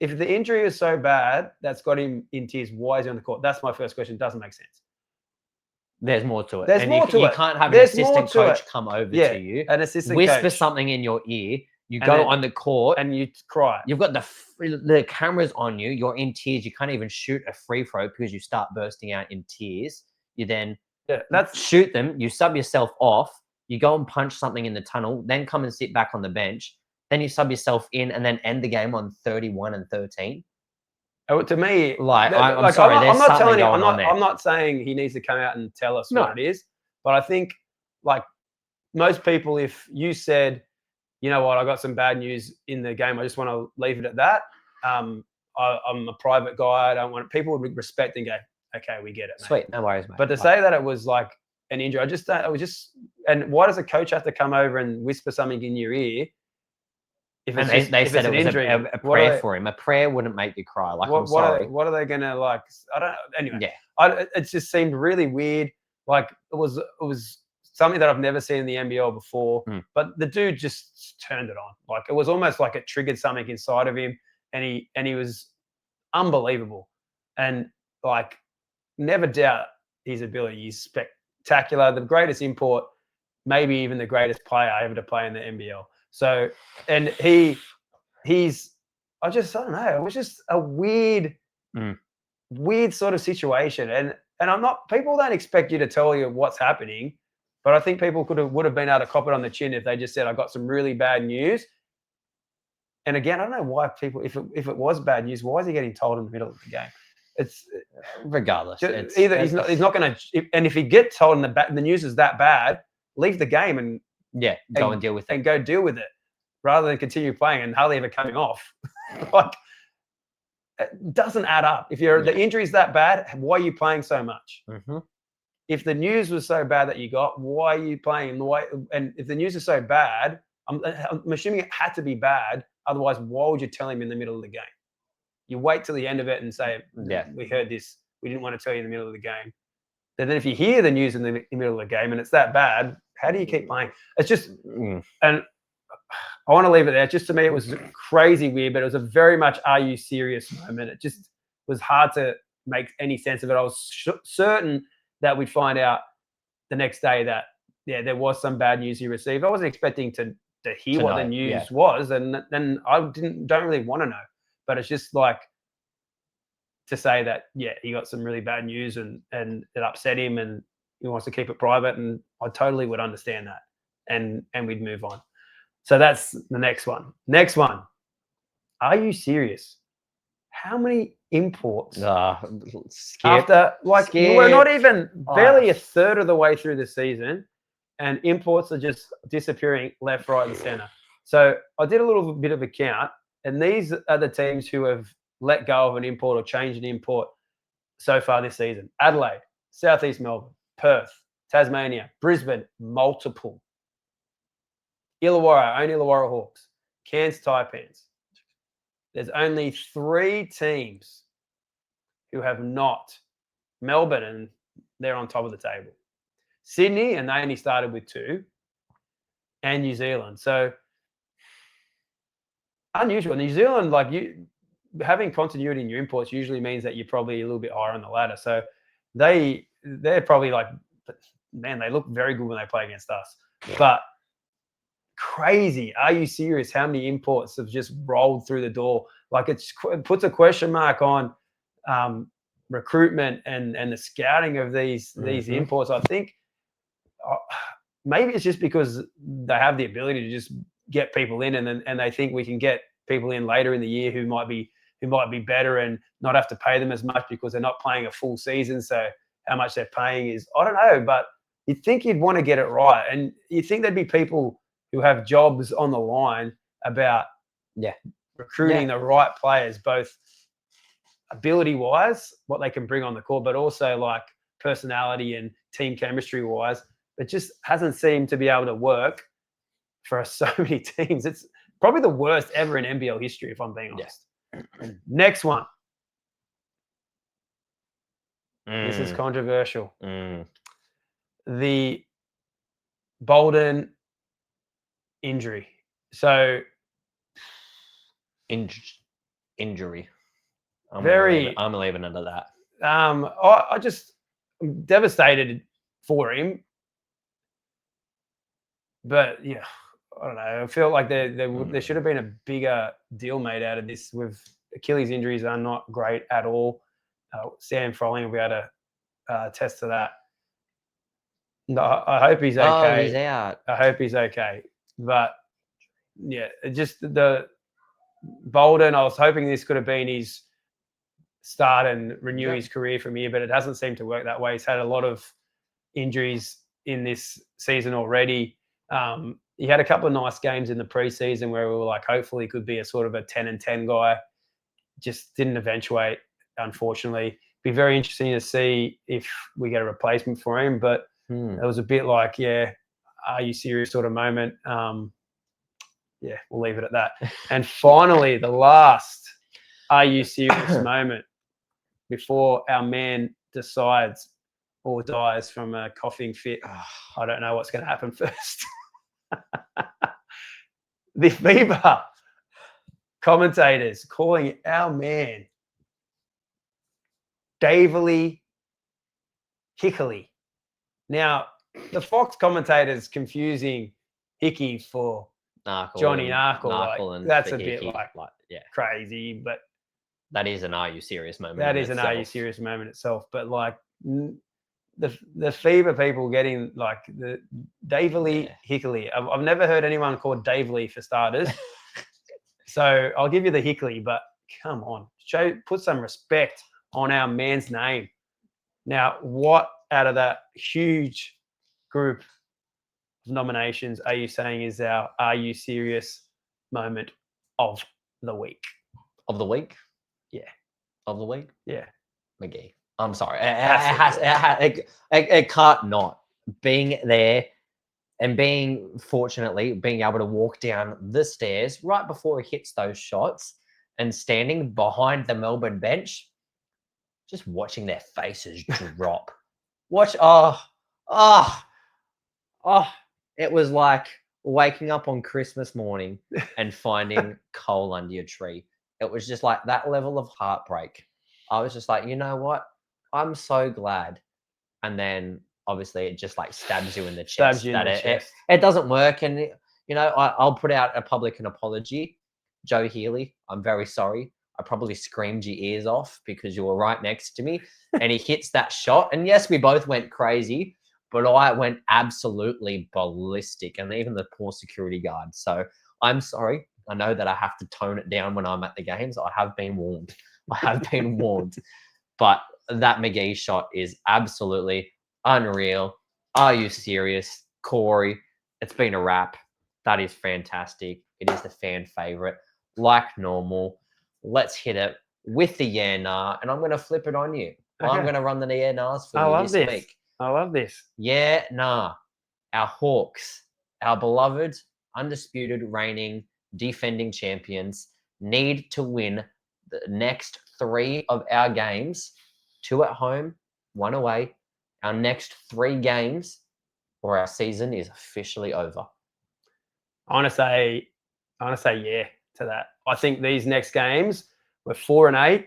If the injury is so bad that's got him in tears, why is he on the court? That's my first question. Doesn't make sense. There's more to it. There's more to it. You can't have There's an more assistant to coach it. come over Yeah, to you, an assistant whisper coach. something in your ear. You And go then- on the court, and you cry. you've got the cameras on you. You're in tears. You can't even shoot a free throw because you start bursting out in tears. You then shoot them. You sub yourself off. You go and punch something in the tunnel. Then come and sit back on the bench. Then you sub yourself in and then end the game on 31-13. To me, I'm sorry. I'm not telling you. there. I'm not saying he needs to come out and tell us No. what it is. But I think, like most people, if you said, you know what, I got some bad news in the game, I just want to leave it at that. I'm a private guy. I don't want people would respect and go, okay, we get it, mate. Sweet, no worries, mate. But to say that it was like an injury, I just don't. It was just. And why does a coach have to come over and whisper something in your ear? If and it's they said an it was injury, a prayer for him. A prayer wouldn't make you cry. Like, I'm sorry. What are they gonna like? I don't. Anyway, Yeah. It just seemed really weird. Like it was something that I've never seen in the NBL before. But the dude just turned it on. Like it was almost like it triggered something inside of him, and he was unbelievable. And like, never doubt his ability. He's spectacular. The greatest import, maybe even the greatest player ever to play in the NBL. So, and I don't know. It was just a weird sort of situation. And people don't expect you to tell you what's happening, but I think people would have been able to cop it on the chin if they just said, I got some really bad news. And again, I don't know why people, if it was bad news, why is he getting told in the middle of the game? It's regardless. He's not going to, and if he gets told and the news is that bad, leave the game and go and deal with it. And go deal with it rather than continue playing and hardly ever coming off. Like, it doesn't add up. If the injury's that bad, why are you playing so much? If the news was so bad that you got, why are you playing? And if the news is so bad, I'm assuming it had to be bad. Otherwise, why would you tell him in the middle of the game? You wait till the end of it and say, we heard this. We didn't want to tell you in the middle of the game. And then if you hear the news in the middle of the game and it's that bad, how do you keep playing? It's just, and I want to leave it there. Just to me, it was crazy weird, but it was a very much are you serious moment. It just was hard to make any sense of it. I was certain that we'd find out the next day that, there was some bad news he received. I wasn't expecting to hear what the news was. And then I don't really want to know. But it's just like to say that, he got some really bad news and it upset him and he wants to keep it private. And I totally would understand that. And we'd move on. So that's the next one. Next one. Are you serious? How many imports after, like, we're not even barely a third of the way through the season and imports are just disappearing left, right, and center. So I did a little bit of a count. And these are the teams who have let go of an import or changed an import so far this season. Adelaide, Southeast Melbourne, Perth, Tasmania, Brisbane, multiple. Illawarra, only Illawarra Hawks. Cairns Taipans. There's only 3 teams who have not. Melbourne, and they're on top of the table. Sydney, and they only started with 2. And New Zealand. So, unusual. New Zealand, like having continuity in your imports usually means that you're probably a little bit higher on the ladder. So they're probably like, man, they look very good when they play against us. But crazy. Are you serious? How many imports have just rolled through the door? Like it puts a question mark on recruitment and the scouting of these imports. I think maybe it's just because they have the ability to just get people in and they think we can get people in later in the year who might be better and not have to pay them as much because they're not playing a full season. So how much they're paying is, I don't know, but you'd think you'd want to get it right. And you think there'd be people who have jobs on the line about recruiting the right players, both ability-wise, what they can bring on the court, but also like personality and team chemistry-wise, it just hasn't seemed to be able to work for so many teams. It's probably the worst ever in NBL history, if I'm being honest. Next one. This is controversial. The Bolden injury. So Injury. I'm leaving it at that. I'm devastated for him. But yeah, I don't know. I feel like there should have been a bigger deal made out of this. With Achilles injuries are not great at all. Sam Froling will be able to attest to that. No, I hope he's okay. Oh, he's out. I hope he's okay. But yeah, just the Bolden, I was hoping this could have been his start and renew his career from here, but it hasn't seemed to work that way. He's had a lot of injuries in this season already. He had a couple of nice games in the preseason where we were like, hopefully he could be a sort of a 10-10 guy. Just didn't eventuate, unfortunately. Be very interesting to see if we get a replacement for him, but it was a bit like, yeah, are you serious sort of moment. Yeah, we'll leave it at that. And finally, the last are you serious moment before our man decides or dies from a coughing fit. I don't know what's going to happen first. The FIBA commentators calling our man Daverly Hickley. Now, the Fox commentators confusing Hickey for Johnny Narkle. That's a bit like crazy, but that is an are you serious moment. That is an are you serious moment itself. But like the FIBA people getting like the Daverly Hickley. I've never heard anyone called Daverly for starters. So I'll give you the Hickley, but come on, put some respect on our man's name. Now, what out of that huge group of nominations are you saying is our are you serious moment of the week? Of the week? Yeah. Of the week? Yeah. McGee. I'm sorry. It can't not. Being there and fortunately being able to walk down the stairs right before he hits those shots and standing behind the Melbourne bench, just watching their faces drop. It was like waking up on Christmas morning and finding coal under your tree. It was just like that level of heartbreak. I was just like, you know what? I'm so glad. And then obviously it just like stabs you in the chest. It doesn't work. And, you know, I'll put out a public apology. Joe Healy, I'm very sorry. I probably screamed your ears off because you were right next to me and he hits that shot. And yes, we both went crazy, but I went absolutely ballistic, and even the poor security guard. So I'm sorry. I know that I have to tone it down when I'm at the games. I have been warned. But that McGee shot is absolutely unreal. Are you serious? Corey, it's been a wrap. That is fantastic. It is the fan favorite. Like normal, let's hit it with the yeah, nah, and I'm going to flip it on you. Okay. I'm going to run the yeah, nahs for you this week. I love this. Yeah, nah. Our Hawks, our beloved, undisputed, reigning, defending champions, need to win the next 3 of our games, 2 at home, 1 away. Our next 3 games, or our season is officially over. I want to say yeah to that. I think these next games, we're 4-8.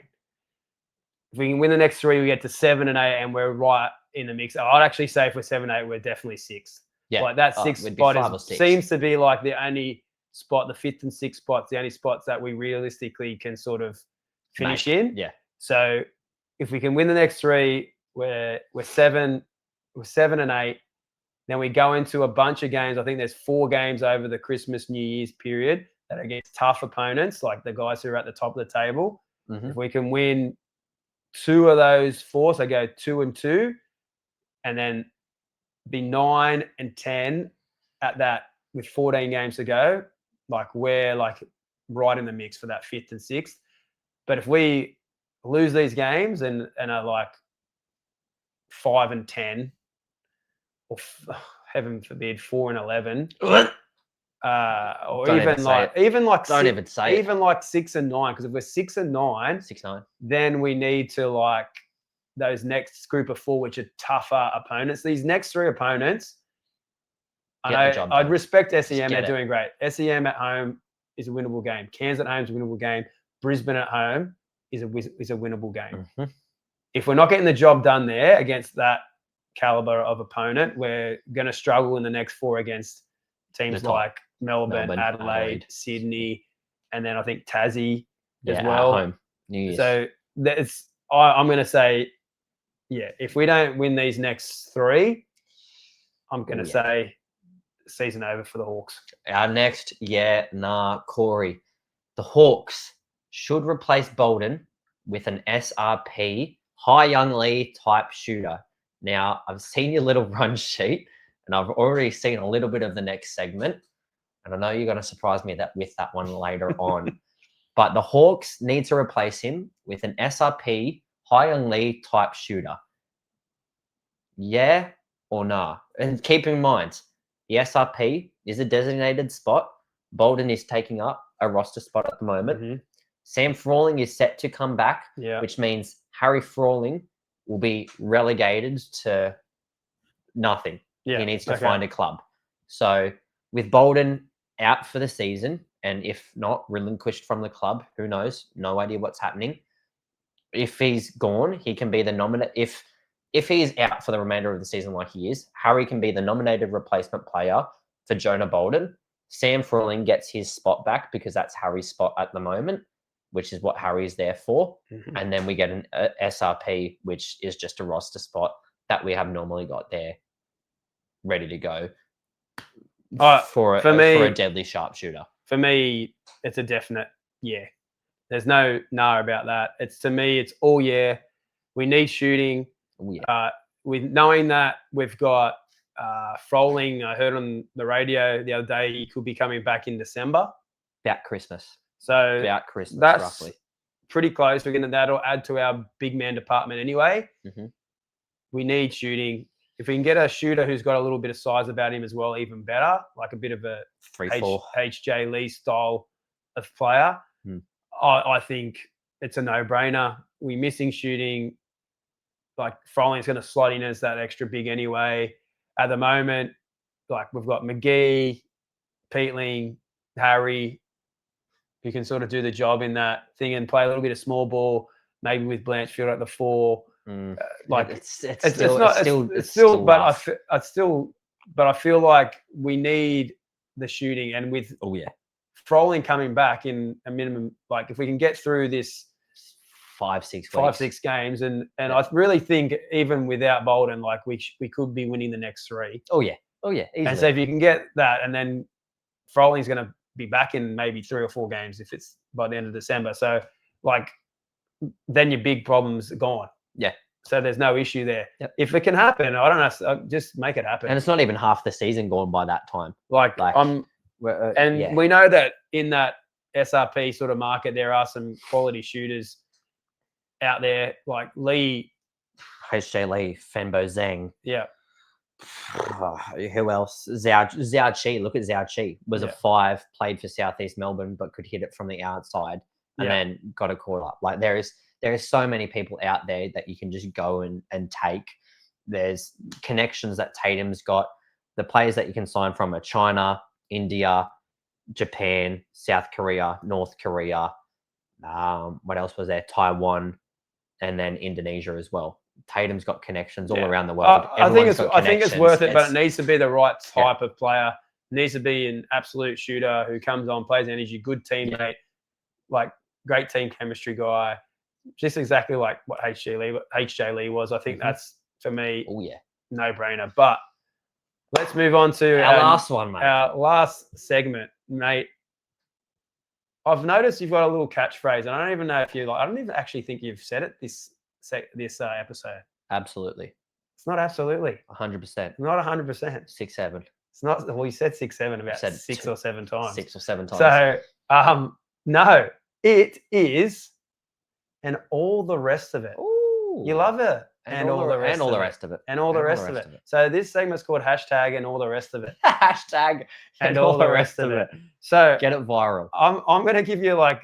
If we can win the next 3, we get to 7-8, and we're right in the mix. I'd actually say if we're 7-8, we're definitely 6th. Yeah, like that 6th spot seems to be like the only spot, the 5th and 6th spots, the only spots that we realistically can sort of finish in. Yeah. So if we can win the next 3, we're 7 and 8. Then we go into a bunch of games. I think there's 4 games over the Christmas, New Year's period that are against tough opponents, like the guys who are at the top of the table. Mm-hmm. If we can win 2 of those 4, so go 2-2, and then be 9 and 10 at that with 14 games to go, like we're like right in the mix for that 5th and 6th. But if we lose these games and are like 5-10, or heaven forbid 4-11, or Don't even even say like it. Don't six, even say it. even like 6-9. Because if we're 6-9, 6-9. then we need to like those next group of 4, which are tougher opponents. These next 3 opponents, Get the I job I'd done. respect SEM. get They're it. doing great. SEM at home is a winnable game. Cairns at home is a winnable game. Brisbane at home is a winnable game. Mhm. If we're not getting the job done there against that caliber of opponent, we're going to struggle in the next 4 against teams The top. like Melbourne, Melbourne, Adelaide, Adelaide. Sydney, and then I think Tassie as Yeah, well. at home. New Year's. So I'm going to say, yeah, if we don't win these next 3, I'm going to say season over for the Hawks. Our next, Corey. The Hawks should replace Bolden with an SRP, High Young Lee type shooter. Now, I've seen your little run sheet, and I've already seen a little bit of the next segment. And I know you're going to surprise me with that one later on. But the Hawks need to replace him with an SRP, High Young Lee type shooter. Yeah or nah? And keep in mind, the SRP is a designated spot. Bolden is taking up a roster spot at the moment. Mhm. Sam Frawling is set to come back, Yeah. which means Harry Frawling will be relegated to nothing. Yeah. He needs to okay. find a club. So with Bolden out for the season, and if not relinquished from the club, who knows? No idea what's happening. If he's gone, he can be the nominate. If he is out for the remainder of the season like he is, Harry can be the nominated replacement player for Jonah Bolden. Sam Frawling gets his spot back because that's Harry's spot at the moment, which is what Harry's there for. Mhm. And then we get an SRP, which is just a roster spot that we have normally got there ready to go for a deadly sharpshooter. For me, it's a definite yeah. There's no nah about that. To me, it's all yeah. We need shooting. Oh, yeah. With knowing that we've got Froling, I heard on the radio the other day he could be coming back in December. About Christmas. So About Christmas, that's roughly. pretty close. That'll add to our big man department anyway. Mhm. We need shooting. If we can get a shooter who's got a little bit of size about him as well, even better. Like a bit of a 3-4. HJ Lee style of player. Hmm. I think it's a no-brainer. We're missing shooting. Like Froling's going to slot in as that extra big anyway. At the moment, like we've got McGee, Peatling, Harry, who can sort of do the job in that thing and play a little bit of small ball, maybe with Blanchfield at the 4. Like it's still, but rough. I feel like we need the shooting, and with Froling coming back in a minimum, like if we can get through this 5-6 games, and I really think even without Bolden, like we could be winning the next 3. Oh yeah, easily. And so if you can get that, and then Froling's going to be back in maybe 3 or 4 games if it's by the end of December. So like then your big problem's gone. Yeah. So there's no issue there. Yep. If it can happen, I don't know, just make it happen. And it's not even half the season gone by that time. We know that in that SRP sort of market, there are some quality shooters out there, like Lee, HJ Lee, Fenbo Zhang. Yeah. Who else? Zhao Chi. Look at Zhao Chi. Was a 5, played for Southeast Melbourne, but could hit it from the outside and then got a caught up. Like there is so many people out there that you can just go and take. There's connections that Tatum's got. The players that you can sign from are China, India, Japan, South Korea, North Korea. What else was there? Taiwan, and then Indonesia as well. Tatum's got connections all around the world. I think it's worth it, but it needs to be the right type of player. It needs to be an absolute shooter who comes on, plays energy, good teammate, like great team chemistry guy. Just exactly like what HJ Lee was. I think that's, for me, no-brainer. But let's move on to our last one, mate. Our last segment, mate. I've noticed you've got a little catchphrase, and I don't even know if you like. I don't even actually think you've said it this episode. Absolutely. It's not absolutely. 100%. Not 100%. 6, 7. It's not. Well, you said 6, 7 about said 6 or 7 times. 6 or 7 times. So no, it is, and all the rest of it. Ooh. You love it. And all the rest of it. And all the rest of it. So this segment's called hashtag and all the rest of it. Hashtag And all the rest of it. So Get it viral. I'm going to give you like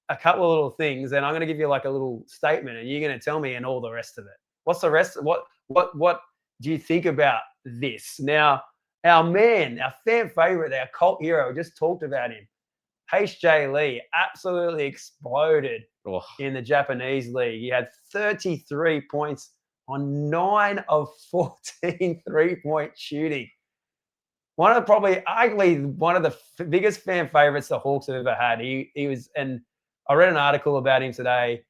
a couple of little things, and I'm going to give you like a little statement, and you're going to tell me and all the rest of it. What's the rest? What do you think about this? Now, our man, our fan favorite, our cult hero, just talked about him. H.J. Lee absolutely exploded in the Japanese league. He had 33 points on 9 of 14 3-point shooting. One of arguably one of the biggest fan favorites the Hawks have ever had. He was, and I read an article about him today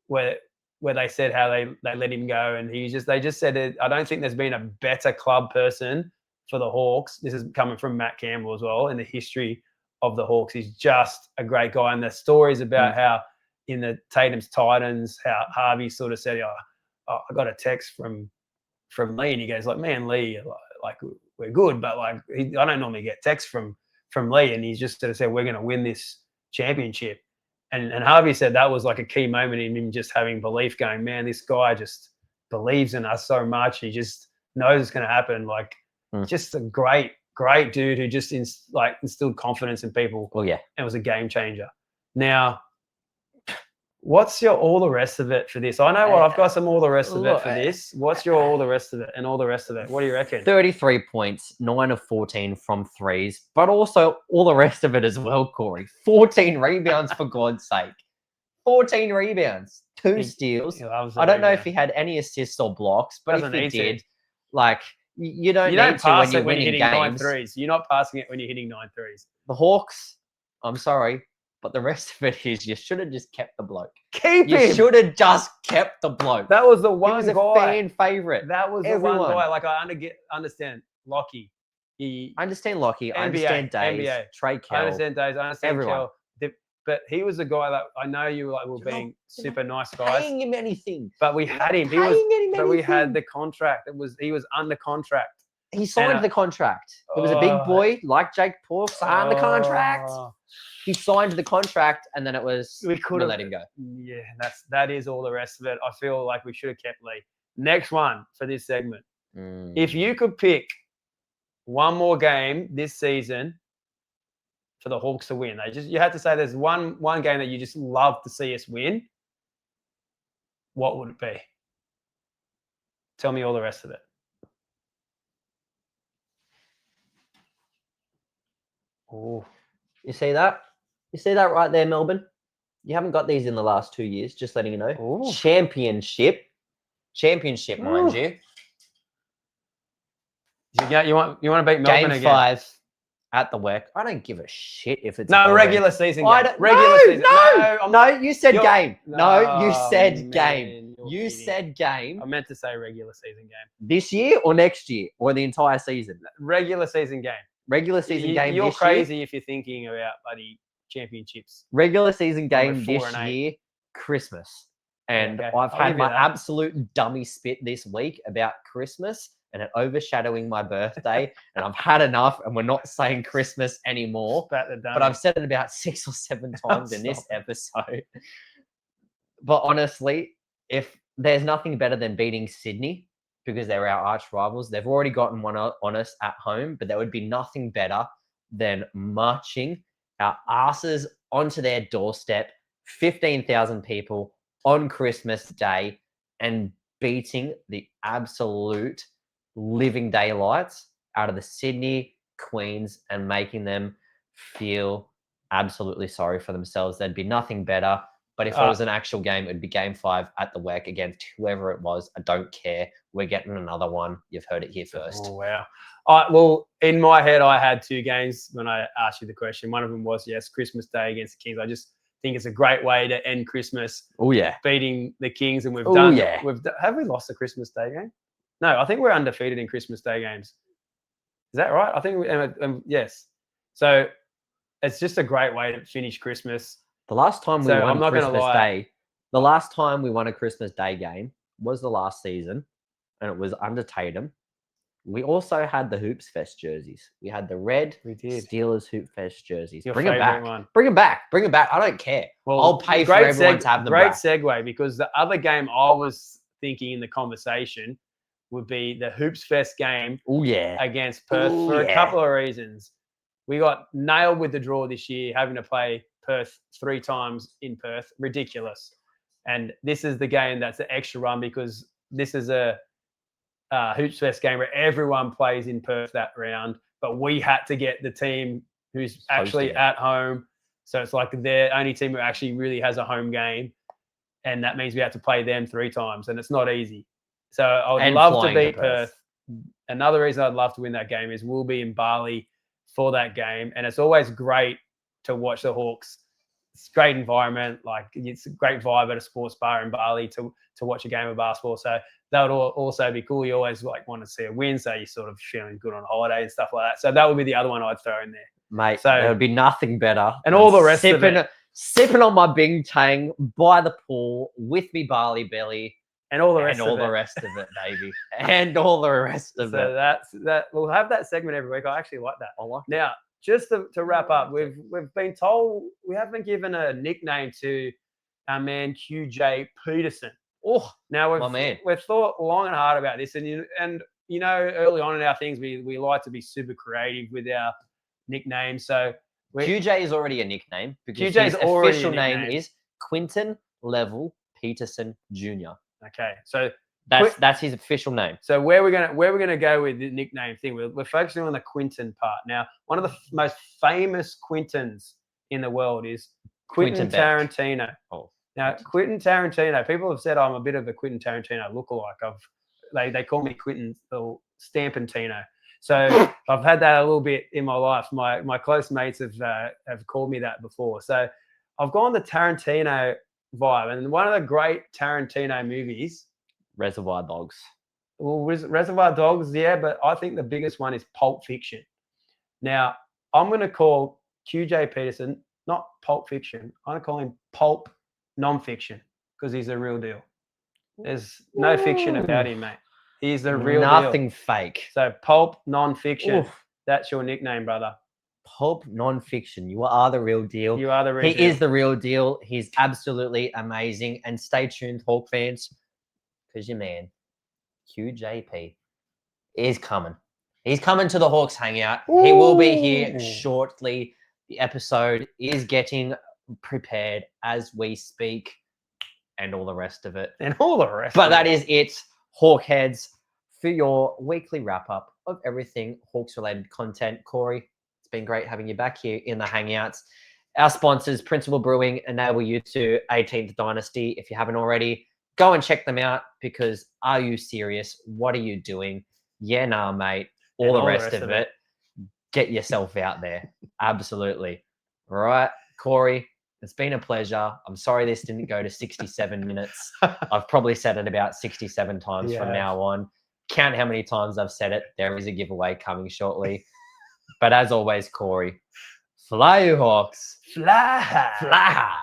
where they said how they let him go, and they just said that I don't think there's been a better club person for the Hawks. This is coming from Matt Campbell as well, in the history of the Hawks. He's just a great guy. And the stories about how in the Tatum's Titans, how Harvey sort of said, I got a text from Lee, and he goes like, man, Lee, like we're good, but like I don't normally get texts from Lee, and he's just sort of said we're going to win this championship. And Harvey said that was like a key moment in him just having belief, going, man, this guy just believes in us so much. He just knows it's going to happen. Like just a great dude who just instilled confidence in people. Well, yeah. And was a game changer. Now, what's your all the rest of it for this? I know what I've got some all the rest of it for this. What's your all the rest of it and all the rest of it? What do you reckon? 33 points, 9 of 14 from threes, but also all the rest of it as well, Corey. 14 rebounds, for God's sake. 14 rebounds, 2 steals. I don't know if he had any assists or blocks, but if he did, like, you don't need to when you're winning games. 9 threes. You're not passing it when you're hitting 9 threes. The Hawks, I'm sorry, but the rest of it is you should have just kept the bloke. Keep him. You should have just kept the bloke. That was the one he was guy. A fan favorite. That was the one guy. Like I understand Lockie. I understand Lockie. I understand Days. Trey Kell. I understand Days. I understand everyone. Kell. But he was the guy that I know you were being super nice guys. Paying him anything. But we had him. But we had the contract. He was under contract. He signed the contract. It was a big boy like Jake Paul signed the contract. He signed the contract, and then it was we let him go. Yeah, that is all the rest of it. I feel like we should have kept Lee. Next one for this segment. If you could pick one more game this season for the Hawks to win, you had to say there's one game that you just love to see us win. What would it be? Tell me all the rest of it. Oh, you see that? You see that right there, Melbourne? You haven't got these in the last 2 years, just letting you know. Ooh. Championship, mind you. You want to beat Melbourne Game again? 5 at the WEC. I don't give a shit if it's regular season game. No, you said game. No, you said man, game. You said game. I meant to say regular season game. This year or next year or the entire season? Regular season game. Regular season game. You're this crazy year. if you're thinking about bloody championships. Regular season game this year, Christmas. And I've had my absolute dummy spit this week about Christmas and it overshadowing my birthday. And I've had enough and we're not saying Christmas anymore. But I've said it about 6 or 7 times in this episode. But honestly, if there's nothing better than beating Sydney, because they're our arch rivals. They've already gotten one on us at home, but there would be nothing better than marching our asses onto their doorstep, 15,000 people on Christmas Day, and beating the absolute living daylights out of the Sydney Queens and making them feel absolutely sorry for themselves. There'd be nothing better. But if it was an actual game, it'd be game 5 at the WEC against whoever it was. I don't care. We're getting another one. You've heard it here first. Oh, wow. Well, in my head, I had 2 games when I asked you the question. One of them was, yes, Christmas Day against the Kings. I just think it's a great way to end Christmas. Oh, yeah. Beating the Kings. And have we lost a Christmas Day game? No, I think we're undefeated in Christmas Day games. Is that right? I think, yes. So it's just a great way to finish Christmas. The last time we won Christmas Day, the last time we won a Christmas Day game was the last season, and it was under Tatum. we also had the Hoops Fest jerseys. We had the red We did. Steelers Hoop Fest jerseys. Your Bring them favourite back. one. Bring them back. Bring them back. I don't care. Well, I'll pay for great everyone to have them Great back. segue, because the other game I was thinking in the conversation would be the Hoops Fest game Oh, yeah. against Perth Ooh, for a yeah. couple of reasons. We got nailed with the draw this year, having to play Perth 3 times in Perth. Ridiculous. And this is the game that's an extra run, because this is a Hoops Fest game where everyone plays in Perth that round, but we had to get the team who's actually it. at home. So it's like the only team who actually really has a home game. And that means we have to play them 3 times, and it's not easy. So I would And love to flying to beat Perth. Perth. Another reason I'd love to win that game is we'll be in Bali for that game. And it's always great to watch the Hawks. It's a great environment. Like, it's a great vibe at a sports bar in Bali to watch a game of basketball. So that would also be cool. You always like want to see a win, so you're sort of feeling good on holiday and stuff like that. So that would be the other one I'd throw in there. Mate, So- there would be nothing better. And all the rest of it. Sipping on my Bing Tang by the pool with me Barley belly. And all the rest And all of the it. rest of it, baby. And all the rest of So it. that's that. We'll have that segment every week. I actually like that. I like Now, just to wrap up, we've been told we have been given a nickname to our man QJ Peterson. Oh, Now my man. we've thought long and hard about this, and you know, early on in our things, we like to be super creative with our nicknames. So QJ is already a nickname because QJ is his already a official name nickname. is Quinton Level Peterson Jr. okay, so That's his official name. So where we're gonna go with the nickname thing? We're focusing on the Quinton part. Now, one of the most famous Quintons in the world is Quentin Quentin Beck. Tarantino. Oh, Now, Quentin Tarantino. People have said I'm a bit of a Quentin Tarantino lookalike. They call me Quentin or Stampantino. So I've had that a little bit in my life. My close mates have called me that before. So I've gone the Tarantino vibe, and one of the great Tarantino movies. Reservoir Dogs. Well, Reservoir Dogs, yeah, but I think the biggest one is Pulp Fiction. Now, I'm going to call QJ Peterson not Pulp Fiction. I'm going to call him Pulp Nonfiction, because he's a real deal. There's no fiction about him, mate. He's the real deal. Nothing fake. So Pulp Nonfiction. Oof. That's your nickname, brother. Pulp Nonfiction. You are the real deal. You are the real He deal. is the real deal. He's absolutely amazing. And stay tuned, Hawk fans, because your man, QJP, is coming. He's coming to the Hawks Hangout. He will be here Ooh. shortly. The episode is getting prepared as we speak, and all the rest of it. And all the rest. But of that it. is it, Hawkheads, for your weekly wrap-up of everything Hawks-related content. Corey, it's been great having you back here in the Hangouts. Our sponsors, Principal Brewing, enable you to 18th Dynasty. If you haven't already, go and check them out, because are you serious? What are you doing? Yeah, nah, mate. All the rest of it. Get yourself out there. Absolutely. All right, Corey, it's been a pleasure. I'm sorry this didn't go to 67 minutes. I've probably said it about 67 times from now on. Count how many times I've said it. There is a giveaway coming shortly. But as always, Corey, fly you Hawks. Fly. Fly.